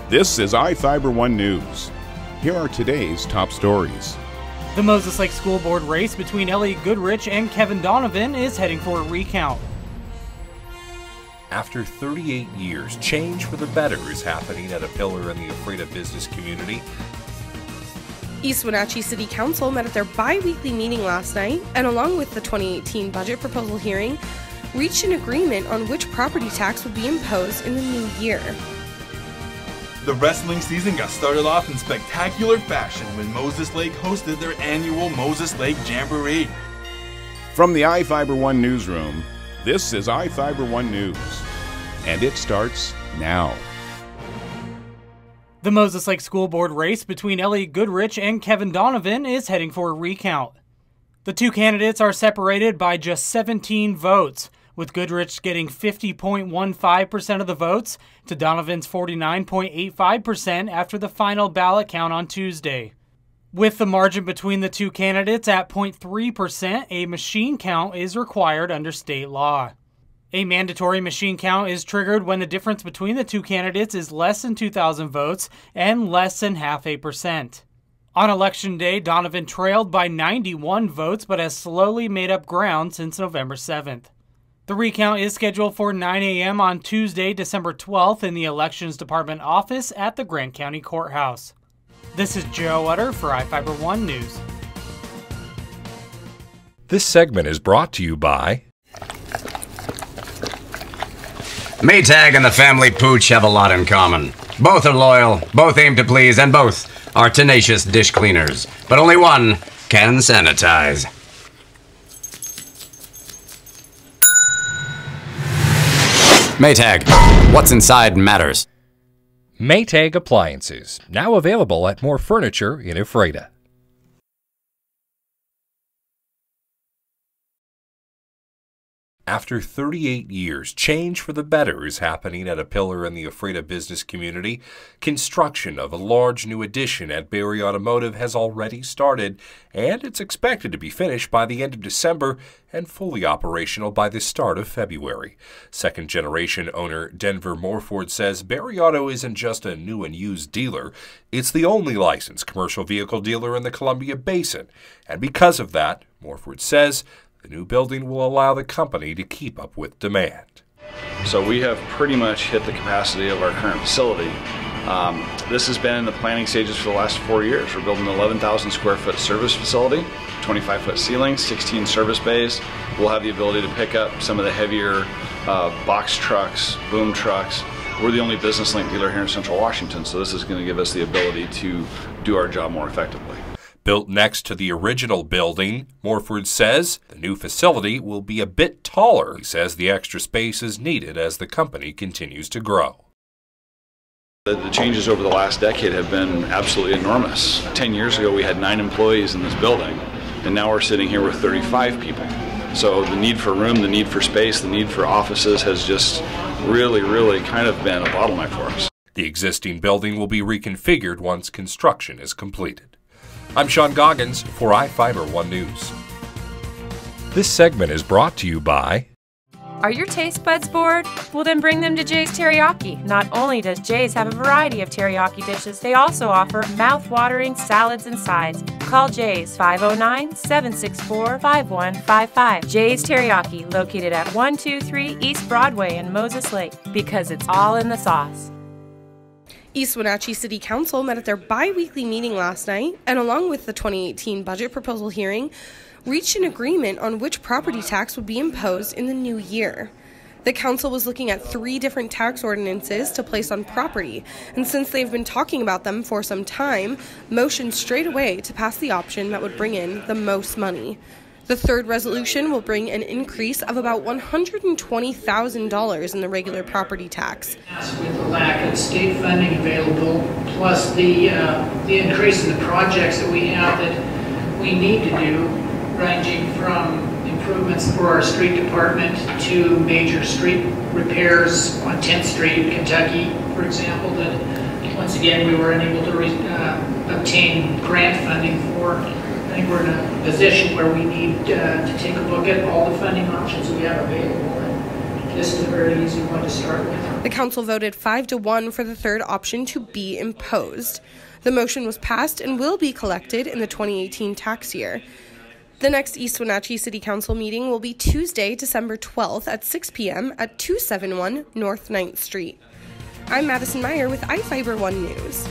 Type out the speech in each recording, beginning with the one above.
This is iFIBER 1 News. Here are today's top stories. The Moses Lake School Board race between Elliot Goodrich and Kevin Donovan is heading for a recount. After 38 years, change for the better is happening at a pillar in the Ephrata business community. East Wenatchee City Council met at their bi-weekly meeting last night and, along with the 2018 budget proposal hearing, reached an agreement on which property tax would be imposed in the new year. The wrestling season got started off in spectacular fashion when Moses Lake hosted their annual Moses Lake Jamboree. From the iFIBER 1 newsroom, this is iFIBER 1 News, and it starts now. The Moses Lake School Board race between Elliot Goodrich and Kevin Donovan is heading for a recount. The two candidates are separated by just 17 votes, with Goodrich getting 50.15% of the votes to Donovan's 49.85% after the final ballot count on Tuesday. With the margin between the two candidates at 0.3%, a machine count is required under state law. A mandatory machine count is triggered when the difference between the two candidates is less than 2,000 votes and less than 0.5%. On Election Day, Donovan trailed by 91 votes but has slowly made up ground since November 7th. The recount is scheduled for 9 a.m. on Tuesday, December 12th in the Elections Department office at the Grant County Courthouse. This is Joe Utter for iFIBER 1 News. This segment is brought to you by Maytag and the family pooch have a lot in common. Both are loyal, both aim to please, and both are tenacious dish cleaners. But only one can sanitize. Maytag. What's inside matters. Maytag Appliances, now available at more furniture in Ephrata. After 38 years, change for the better is happening at a pillar in the Ephrata business community. Construction of a large new addition at Barry Automotive has already started, and it's expected to be finished by the end of December and fully operational by the start of February. Second-generation owner Denver Morford says Barry Auto isn't just a new and used dealer. It's the only licensed commercial vehicle dealer in the Columbia Basin, and because of that, Morford says, the new building will allow the company to keep up with demand. So we have pretty much hit the capacity of our current facility. This has been in the planning stages for the last 4 years. We're building an 11,000 square foot service facility, 25-foot ceilings, 16 service bays. We'll have the ability to pick up some of the heavier box trucks, boom trucks. We're the only business link dealer here in Central Washington, so this is going to give us the ability to do our job more effectively. Built next to the original building, Morford says the new facility will be a bit taller. He says the extra space is needed as the company continues to grow. The changes over the last decade have been absolutely enormous. 10 years ago we had 9 employees in this building, and now we're sitting here with 35 people. So the need for room, the need for space, the need for offices has just really kind of been a bottleneck for us. The existing building will be reconfigured once construction is completed. I'm Sean Goggins for iFIBER 1 News. This segment is brought to you by... Are your taste buds bored? Well, then bring them to Jay's Teriyaki. Not only does Jay's have a variety of teriyaki dishes, they also offer mouth-watering salads and sides. Call Jay's 509-764-5155. Jay's Teriyaki, located at 123 East Broadway in Moses Lake, because it's all in the sauce. East Wenatchee City Council met at their bi-weekly meeting last night and, along with the 2018 budget proposal hearing, reached an agreement on which property tax would be imposed in the new year. The council was looking at 3 different tax ordinances to place on property, and since they've been talking about them for some time, motioned straight away to pass the option that would bring in the most money. The third resolution will bring an increase of about $120,000 in the regular property tax. With the lack of state funding available, plus the increase in the projects that we have that we need to do, ranging from improvements for our street department to major street repairs on 10th Street, Kentucky, for example, that once again we were unable to obtain grant funding for. I think we're in a position where we need to take a look at all the funding options we have available and this is a very easy one to start with. The council voted 5-1 for the third option to be imposed. The motion was passed and will be collected in the 2018 tax year. The next East Wenatchee City Council meeting will be Tuesday, December 12th at 6 p.m. at 271 North 9th Street. I'm Madison Meyer with iFIBER 1 News.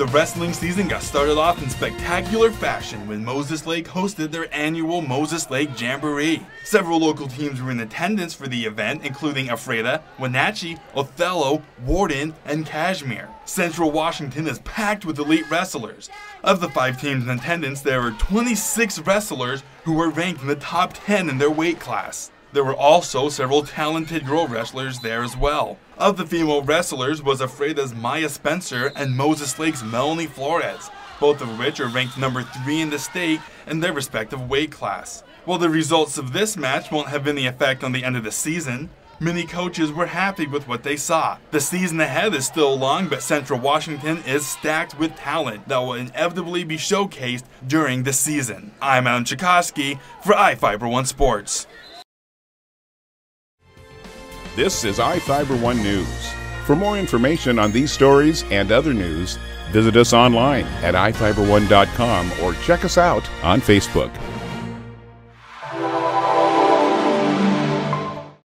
The wrestling season got started off in spectacular fashion when Moses Lake hosted their annual Moses Lake Jamboree. Several local teams were in attendance for the event, including Ephrata, Wenatchee, Othello, Warden, and Kashmir. Central Washington is packed with elite wrestlers. Of the 5 teams in attendance, there were 26 wrestlers who were ranked in the top 10 in their weight class. There were also several talented girl wrestlers there as well. Of the female wrestlers was Ephrata's Maya Spencer and Moses Lake's Melanie Flores, both of which are ranked number 3 in the state in their respective weight class. While the results of this match won't have any effect on the end of the season, many coaches were happy with what they saw. The season ahead is still long, but Central Washington is stacked with talent that will inevitably be showcased during the season. I'm Alan Chikoski for iFIBER 1 Sports. This is iFIBER 1 News. For more information on these stories and other news, visit us online at iFiber1.com or check us out on Facebook.